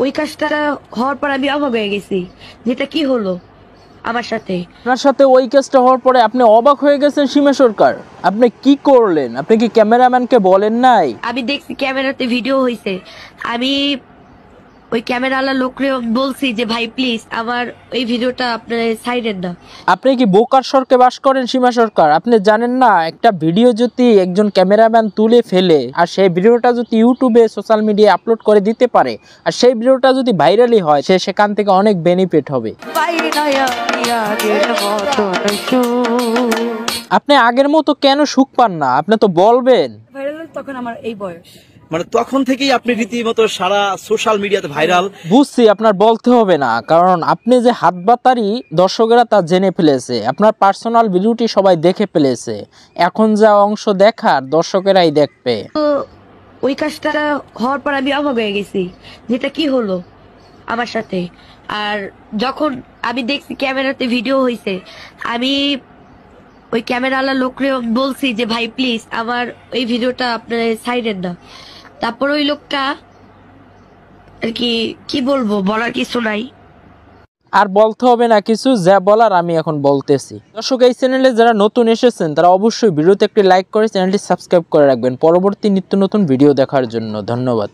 ওই কাজটা হওয়ার পর আমি অবাক হয়ে গেছি, যেটা কি হলো আমার সাথে। আপনার সাথে ওই কেসটা হওয়ার পরে আপনি অবাক হয়ে গেছেন সীমা সরকার। আপনি কি করলেন? আপনি কি ক্যামেরাম্যানকে বলেন নাই? আমি দেখছি ক্যামেরাতে ভিডিও হয়েছে। আমি ওই ক্যামেরাওয়ালা লোকরে বলছি যে ভাই প্লিজ আমার এই ভিডিওটা আপনারা সাইডেন না। আপনি কি বোকার সরকে বাস করেন সীমা সরকার? আপনি জানেন না একটা ভিডিও যদি একজন ক্যামেরাম্যান তুলে ফেলে আর সেই ভিডিওটা যদি ইউটিউবে সোশ্যাল মিডিয়ায় আপলোড করে দিতে পারে আর সেই ভিডিওটা যদি ভাইরালি হয় সে সেখান থেকে অনেক বেনিফিট হবে। আপনি আগের মতো কেন সুখ পান না? আপনি তো বলবেন। ভাইরাল তখন আমার এই বয়স, মানে তখন থেকেই আপনি রীতিমতো সারা সোশ্যাল মিডিয়াতে ভাইরাল। বুঝছি আপনার বলতে হবে না, কারণ আপনি যে হাত বাতারি দর্শকেরা তা জেনে ফেলেছে, আপনার পার্সোনাল ভিডিওটি সবাই দেখে ফেলেছে। এখন যা অংশ দেখার দর্শকেরাই দেখবে। তো ওই কাজটা হওয়ার পর আমি অবাক হয়ে গেছি, যেটা কি হলো আমার সাথে। আর যখন আমি দেখছি ক্যামেরাতে ভিডিও হয়েছে, আমি ওই ক্যামেরাওয়ালা লোকরে বলছি যে ভাই প্লিজ আমার এই ভিডিওটা আপনারা সাইডেন না। তারপর ওই লোকটা আর কি, কি বলবো, বলার কিছু নাই। আর বলতে হবে না কিছু, যা বলার আমি এখন বলতেছি। দর্শক, এই চ্যানেলে যারা নতুন এসেছেন তারা অবশ্যই ভিডিওতে একটি লাইক করে চ্যানেলটি সাবস্ক্রাইব করে রাখবেন পরবর্তী নিত্য নতুন ভিডিও দেখার জন্য। ধন্যবাদ।